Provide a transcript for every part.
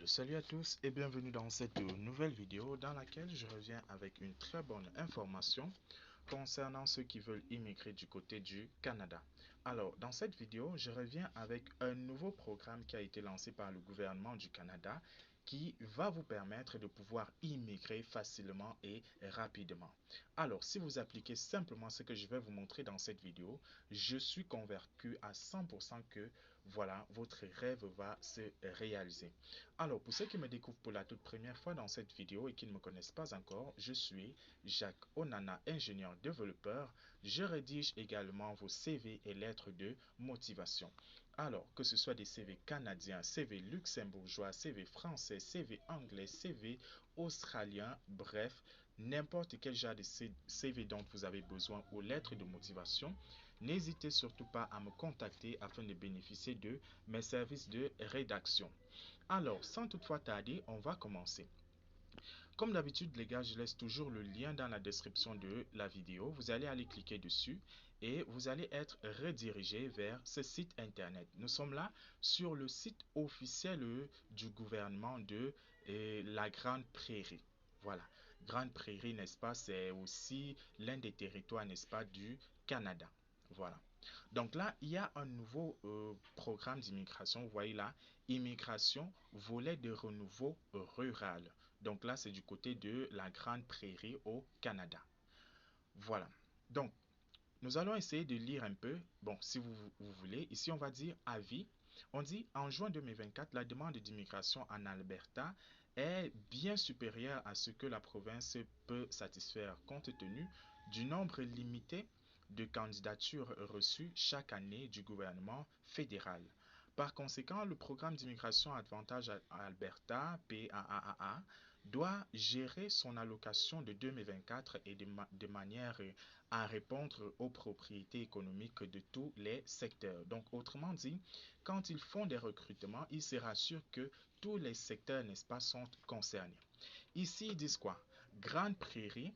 Salut à tous et bienvenue dans cette nouvelle vidéo dans laquelle je reviens avec une très bonne information concernant ceux qui veulent immigrer du côté du Canada. Alors, dans cette vidéo, je reviens avec un nouveau programme qui a été lancé par le gouvernement du Canada qui va vous permettre de pouvoir immigrer facilement et rapidement. Alors, si vous appliquez simplement ce que je vais vous montrer dans cette vidéo, je suis convaincu à 100% que voilà, votre rêve va se réaliser. Alors, pour ceux qui me découvrent pour la toute première fois dans cette vidéo et qui ne me connaissent pas encore, je suis Jacques Onana, ingénieur développeur. Je rédige également vos CV et lettres de motivation. Alors, que ce soit des CV canadiens, CV luxembourgeois, CV français, CV anglais, CV australien, bref, n'importe quel genre de CV dont vous avez besoin ou lettres de motivation, n'hésitez surtout pas à me contacter afin de bénéficier de mes services de rédaction. Alors, sans toutefois tarder, on va commencer. Comme d'habitude, les gars, je laisse toujours le lien dans la description de la vidéo. Vous allez aller cliquer dessus et vous allez être redirigé vers ce site internet. Nous sommes là sur le site officiel du gouvernement de la Grande Prairie. Voilà, Grande Prairie, n'est-ce pas, c'est aussi l'un des territoires, n'est-ce pas, du Canada. Voilà. Donc là, il y a un nouveau programme d'immigration. Vous voyez là, immigration, volet de renouveau rural. Donc là, c'est du côté de la Grande Prairie au Canada. Voilà. Donc, nous allons essayer de lire un peu. Bon, si vous voulez, ici on va dire avis. On dit en juin 2024, la demande d'immigration en Alberta est bien supérieure à ce que la province peut satisfaire compte tenu du nombre limité de candidatures reçues chaque année du gouvernement fédéral. Par conséquent, le programme d'immigration Avantage Alberta, PAAA, doit gérer son allocation de 2024 et de manière à répondre aux propriétés économiques de tous les secteurs. Donc, autrement dit, quand ils font des recrutements, ils se rassurent que tous les secteurs, n'est-ce pas, sont concernés. Ici, ils disent quoi? Grande Prairie.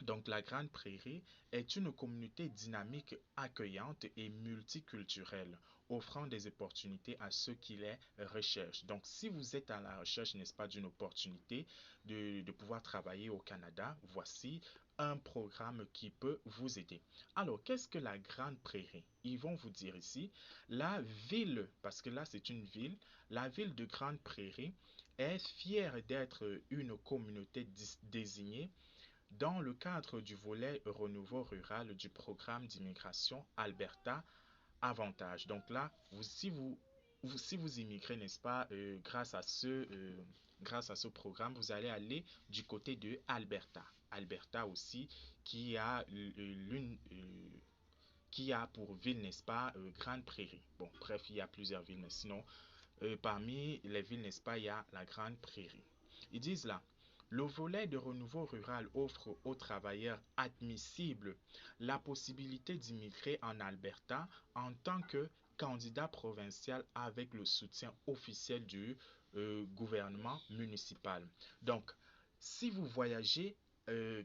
Donc, la Grande Prairie est une communauté dynamique, accueillante et multiculturelle, offrant des opportunités à ceux qui les recherchent. Donc, si vous êtes à la recherche, n'est-ce pas, d'une opportunité de pouvoir travailler au Canada, voici un programme qui peut vous aider. Alors, qu'est-ce que la Grande Prairie? Ils vont vous dire ici, la ville, parce que là c'est une ville, la ville de Grande Prairie est fière d'être une communauté désignée dans le cadre du volet renouveau rural du programme d'immigration Alberta Avantage. Donc là, si vous immigrez, n'est-ce pas, grâce à ce programme, vous allez aller du côté de Alberta. Alberta aussi, qui a qui a pour ville, n'est-ce pas, Grande Prairie. Bon, bref, il y a plusieurs villes, mais sinon, parmi les villes, n'est-ce pas, il y a la Grande Prairie. Ils disent là, le volet de renouveau rural offre aux travailleurs admissibles la possibilité d'immigrer en Alberta en tant que candidat provincial avec le soutien officiel du gouvernement municipal. Donc, si vous voyagez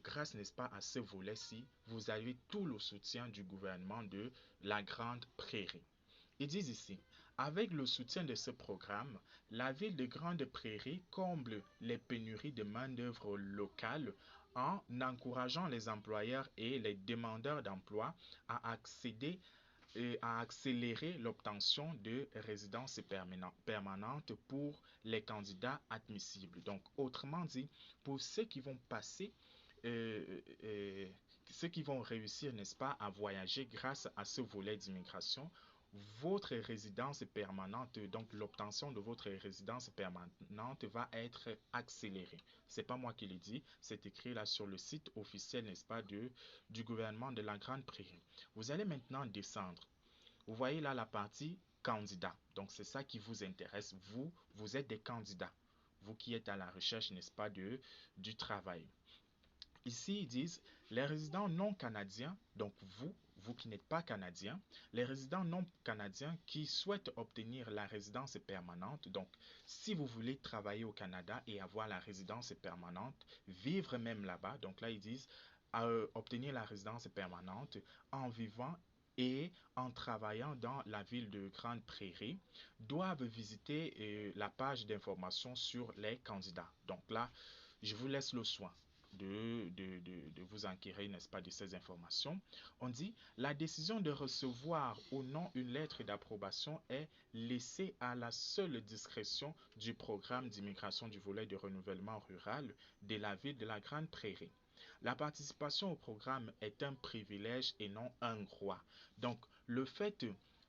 grâce, n'est-ce pas, à ce volet-ci, vous avez tout le soutien du gouvernement de la Grande Prairie. Ils disent ici, avec le soutien de ce programme, la ville de Grande Prairie comble les pénuries de main-d'œuvre locale en encourageant les employeurs et les demandeurs d'emploi à accéder et à accélérer l'obtention de résidences permanentes pour les candidats admissibles. Donc, autrement dit, pour ceux qui vont passer ceux qui vont réussir, n'est-ce pas, à voyager grâce à ce volet d'immigration, votre résidence permanente, donc l'obtention de votre résidence permanente va être accélérée. C'est pas moi qui le dis, c'est écrit là sur le site officiel, n'est-ce pas, du gouvernement de la Grande Prairie. Vous allez maintenant descendre. Vous voyez là la partie candidat. Donc c'est ça qui vous intéresse. Vous êtes des candidats. Vous qui êtes à la recherche, n'est-ce pas, du travail. Ici, ils disent les résidents non canadiens, donc vous qui n'êtes pas canadien, les résidents non canadiens qui souhaitent obtenir la résidence permanente, donc si vous voulez travailler au Canada et avoir la résidence permanente, vivre même là-bas, donc là ils disent obtenir la résidence permanente en vivant et en travaillant dans la ville de Grande Prairie doivent visiter la page d'information sur les candidats. Donc là, je vous laisse le soin de vous enquérir, n'est-ce pas, de ces informations. On dit, la décision de recevoir ou non une lettre d'approbation est laissée à la seule discrétion du programme d'immigration du volet de renouvellement rural de la ville de la Grande Prairie. La participation au programme est un privilège et non un droit. Donc, le fait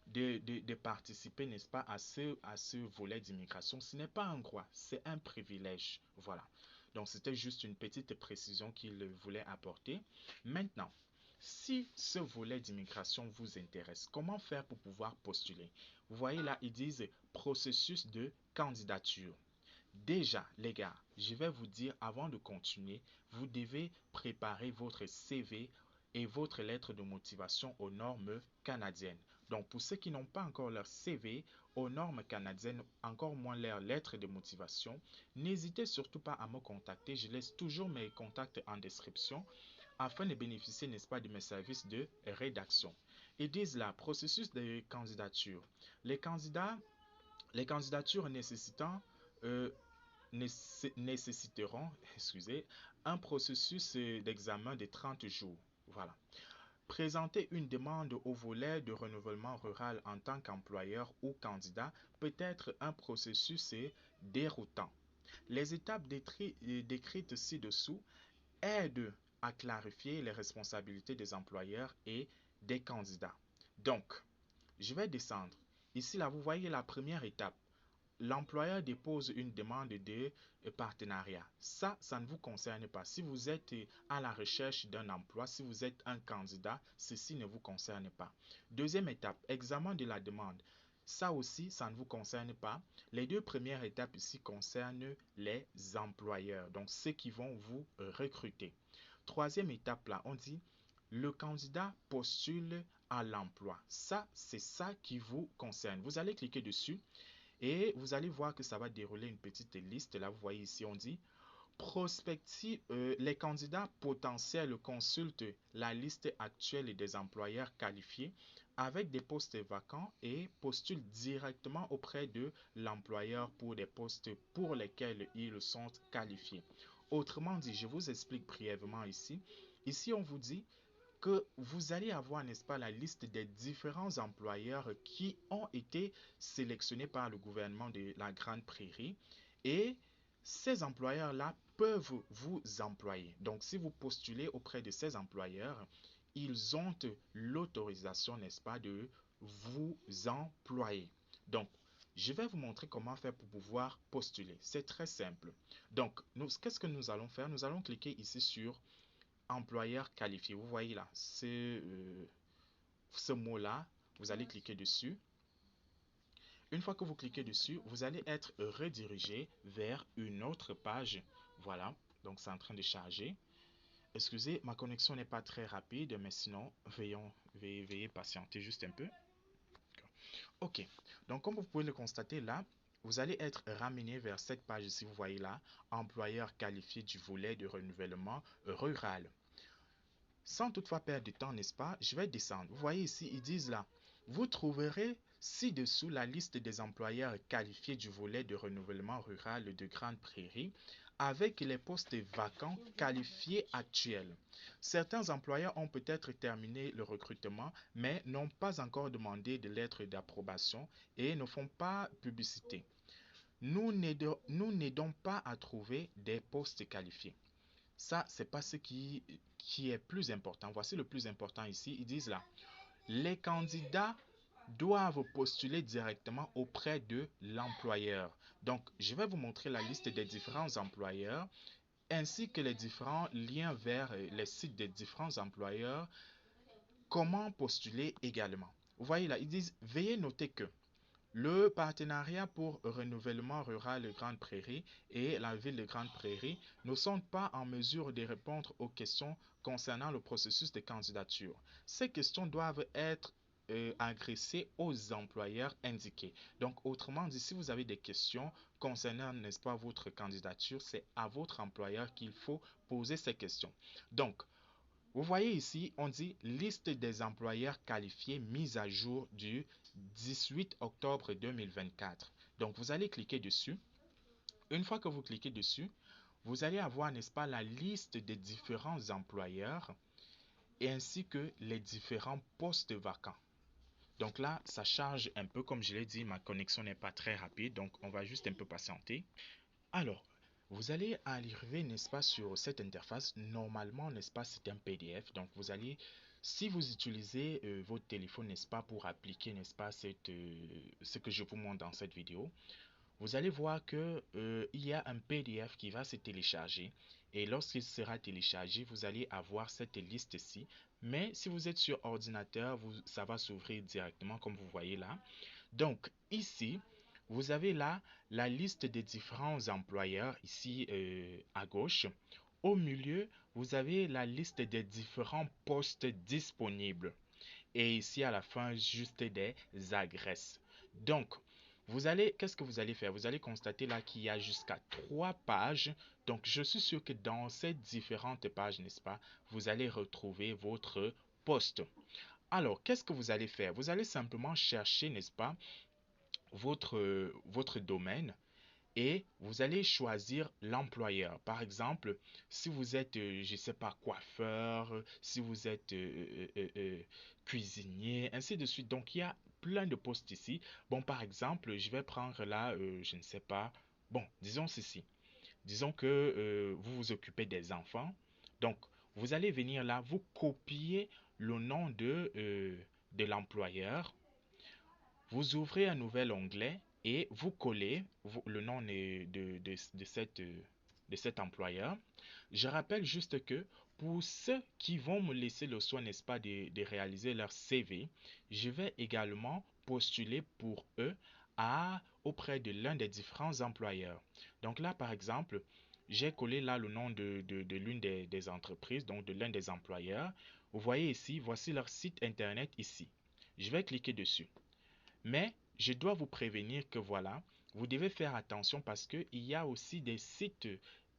de participer, n'est-ce pas, à ce volet d'immigration, ce n'est pas un droit, c'est un privilège. Voilà. Donc, c'était juste une petite précision qu'il voulait apporter. Maintenant, si ce volet d'immigration vous intéresse, comment faire pour pouvoir postuler? Vous voyez là, ils disent processus de candidature. Déjà, les gars, je vais vous dire avant de continuer, vous devez préparer votre CV et votre lettre de motivation aux normes canadiennes. Donc, pour ceux qui n'ont pas encore leur CV aux normes canadiennes, encore moins leur lettre de motivation, n'hésitez surtout pas à me contacter. Je laisse toujours mes contacts en description afin de bénéficier, n'est-ce pas, de mes services de rédaction. Ils disent là, processus de candidature. Les candidats, les candidatures euh, nécessiteront excusez, un processus d'examen de 30 jours. Voilà. Présenter une demande au volet de renouvellement rural en tant qu'employeur ou candidat peut être un processus déroutant. Les étapes décrites ci-dessous aident à clarifier les responsabilités des employeurs et des candidats. Donc, je vais descendre. Ici, là, vous voyez la première étape. L'employeur dépose une demande de partenariat. Ça ne vous concerne pas. Si vous êtes à la recherche d'un emploi, si vous êtes un candidat, ceci ne vous concerne pas. Deuxième étape, examen de la demande. Ça aussi, ça ne vous concerne pas. Les deux premières étapes ici concernent les employeurs, donc ceux qui vont vous recruter. Troisième étape là, on dit le candidat postule à l'emploi. Ça, c'est ça qui vous concerne. Vous allez cliquer dessus. Et vous allez voir que ça va dérouler une petite liste. Là, vous voyez ici, on dit prospective. Les candidats potentiels consultent la liste actuelle des employeurs qualifiés avec des postes vacants et postulent directement auprès de l'employeur pour des postes pour lesquels ils sont qualifiés. Autrement dit, je vous explique brièvement ici. Ici, on vous dit que vous allez avoir, n'est-ce pas, la liste des différents employeurs qui ont été sélectionnés par le gouvernement de la Grande Prairie et ces employeurs-là peuvent vous employer. Donc, si vous postulez auprès de ces employeurs, ils ont l'autorisation, n'est-ce pas, de vous employer. Donc, je vais vous montrer comment faire pour pouvoir postuler. C'est très simple. Donc, qu'est-ce que nous allons faire? Nous allons cliquer ici sur employeur qualifié. Vous voyez là, ce mot-là, vous allez cliquer dessus. Une fois que vous cliquez dessus, vous allez être redirigé vers une autre page. Voilà, donc c'est en train de charger. Excusez, ma connexion n'est pas très rapide, mais sinon, veuillez patienter juste un peu. Ok, donc comme vous pouvez le constater là, vous allez être ramené vers cette page ici, vous voyez là, employeur qualifié du volet de renouvellement rural. Sans toutefois perdre de temps, n'est-ce pas? Je vais descendre. Vous voyez ici, ils disent là, vous trouverez ci-dessous la liste des employeurs qualifiés du volet de renouvellement rural de Grande Prairie avec les postes vacants qualifiés actuels. Certains employeurs ont peut-être terminé le recrutement, mais n'ont pas encore demandé de lettre d'approbation et ne font pas publicité. Nous n'aidons pas à trouver des postes qualifiés. Ça, c'est pas ce qui est plus important. Voici le plus important ici. Ils disent là, les candidats doivent postuler directement auprès de l'employeur. Donc, je vais vous montrer la liste des différents employeurs ainsi que les différents liens vers les sites des différents employeurs. Comment postuler également. Vous voyez là, ils disent, veuillez noter que le partenariat pour renouvellement rural de Grande Prairie et la ville de Grande Prairie ne sont pas en mesure de répondre aux questions concernant le processus de candidature. Ces questions doivent être adressées aux employeurs indiqués. Donc, autrement dit, si vous avez des questions concernant, n'est-ce pas, votre candidature, c'est à votre employeur qu'il faut poser ces questions. Donc, Vous voyez ici, on dit liste des employeurs qualifiés mise à jour du 18 octobre 2024. Donc, vous allez cliquer dessus. Une fois que vous cliquez dessus, vous allez avoir, n'est-ce pas, la liste des différents employeurs et ainsi que les différents postes vacants. Donc là, ça charge un peu, comme je l'ai dit, ma connexion n'est pas très rapide, donc on va juste un peu patienter. Alors, vous allez arriver, n'est-ce pas, sur cette interface. Normalement, n'est-ce pas, c'est un PDF. Donc, vous allez, si vous utilisez votre téléphone, n'est-ce pas, pour appliquer, n'est-ce pas, ce que je vous montre dans cette vidéo, vous allez voir que il y a un PDF qui va se télécharger. Et lorsqu'il sera téléchargé, vous allez avoir cette liste-ci. Mais si vous êtes sur ordinateur, ça va s'ouvrir directement comme vous voyez là. Donc ici, vous avez là la liste des différents employeurs ici à gauche. Au milieu, vous avez la liste des différents postes disponibles. Et ici à la fin, juste des adresses. Donc, qu'est-ce que vous allez faire? Vous allez constater là qu'il y a jusqu'à 3 pages. Donc, je suis sûr que dans ces différentes pages, n'est-ce pas, vous allez retrouver votre poste. Alors, qu'est-ce que vous allez faire? Vous allez simplement chercher, n'est-ce pas, votre domaine et vous allez choisir l'employeur. Par exemple, si vous êtes, je ne sais pas, coiffeur, si vous êtes cuisinier, ainsi de suite. Donc, il y a plein de postes ici. Bon, par exemple, je vais prendre là, je ne sais pas. Bon, disons ceci. Disons que vous vous occupez des enfants. Donc, vous allez venir là, vous copiez le nom de l'employeur. Vous ouvrez un nouvel onglet et vous collez le nom de cet employeur. Je rappelle juste que pour ceux qui vont me laisser le soin, n'est-ce pas, de réaliser leur CV, je vais également postuler pour eux auprès de l'un des différents employeurs. Donc là, par exemple, j'ai collé là le nom de l'une des entreprises, donc de l'un des employeurs. Vous voyez ici, voici leur site internet ici. Je vais cliquer dessus. Mais je dois vous prévenir que voilà, vous devez faire attention parce qu'il y a aussi des sites,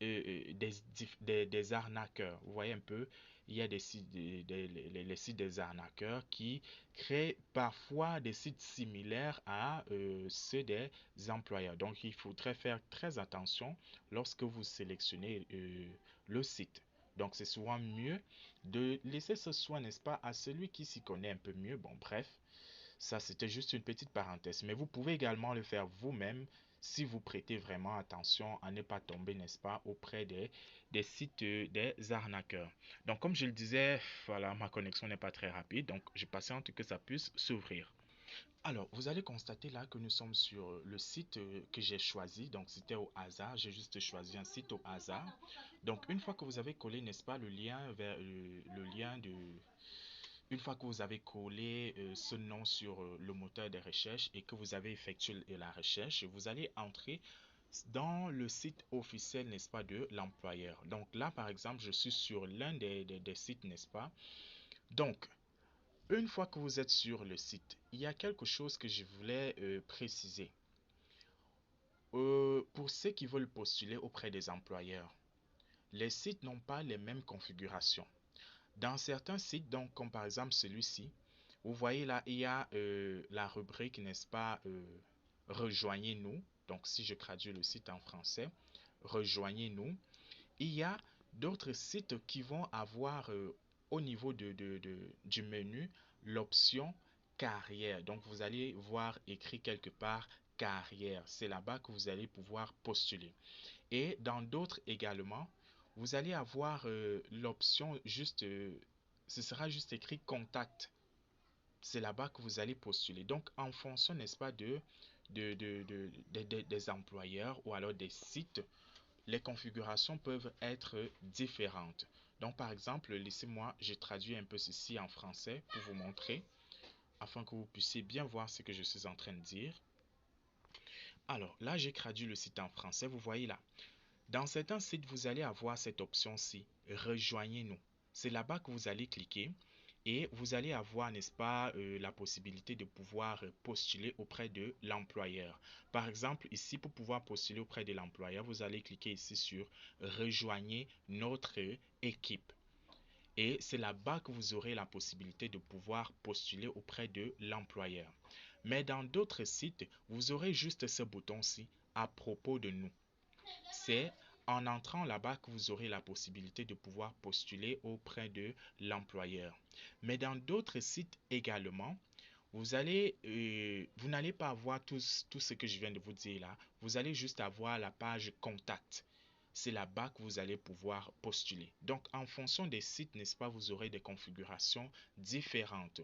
des arnaqueurs. Vous voyez un peu, il y a des sites, les sites des arnaqueurs qui créent parfois des sites similaires à ceux des employeurs. Donc, il faudrait faire très attention lorsque vous sélectionnez le site. Donc, c'est souvent mieux de laisser ce soin, n'est-ce pas, à celui qui s'y connaît un peu mieux. Bon, bref. Ça, c'était juste une petite parenthèse. Mais vous pouvez également le faire vous-même si vous prêtez vraiment attention à ne pas tomber, n'est-ce pas, auprès des sites des arnaqueurs. Donc, comme je le disais, voilà, ma connexion n'est pas très rapide. Donc, je patiente que ça puisse s'ouvrir. Alors, vous allez constater là que nous sommes sur le site que j'ai choisi. Donc, c'était au hasard. J'ai juste choisi un site au hasard. Donc, une fois que vous avez collé, n'est-ce pas, le lien vers le lien de une fois que vous avez collé ce nom sur le moteur de recherche et que vous avez effectué la recherche, vous allez entrer dans le site officiel, n'est-ce pas, de l'employeur. Donc là, par exemple, je suis sur l'un des sites, n'est-ce pas. Donc, une fois que vous êtes sur le site, il y a quelque chose que je voulais préciser. Pour ceux qui veulent postuler auprès des employeurs, les sites n'ont pas les mêmes configurations. Dans certains sites, donc comme par exemple celui-ci, vous voyez là, il y a la rubrique, n'est-ce pas, Rejoignez-nous. Donc si je traduis le site en français, Rejoignez-nous. Il y a d'autres sites qui vont avoir au niveau du menu l'option carrière. Donc vous allez voir écrit quelque part carrière. C'est là-bas que vous allez pouvoir postuler. Et dans d'autres également, vous allez avoir l'option juste, ce sera juste écrit contact. C'est là-bas que vous allez postuler. Donc, en fonction, n'est-ce pas, des employeurs ou alors des sites, les configurations peuvent être différentes. Donc, par exemple, laissez-moi, je traduis un peu ceci en français pour vous montrer, afin que vous puissiez bien voir ce que je suis en train de dire. Alors, là, j'ai traduit le site en français. Vous voyez là. Dans certains sites, vous allez avoir cette option-ci, Rejoignez-nous. C'est là-bas que vous allez cliquer et vous allez avoir, n'est-ce pas, la possibilité de pouvoir postuler auprès de l'employeur. Par exemple, ici, pour pouvoir postuler auprès de l'employeur, vous allez cliquer ici sur Rejoignez notre équipe. Et c'est là-bas que vous aurez la possibilité de pouvoir postuler auprès de l'employeur. Mais dans d'autres sites, vous aurez juste ce bouton-ci à propos de nous. C'est en entrant là-bas que vous aurez la possibilité de pouvoir postuler auprès de l'employeur. Mais dans d'autres sites également, vous n'allez pas avoir tout ce que je viens de vous dire là. Vous allez juste avoir la page contact. C'est là-bas que vous allez pouvoir postuler. Donc, en fonction des sites, n'est-ce pas, vous aurez des configurations différentes.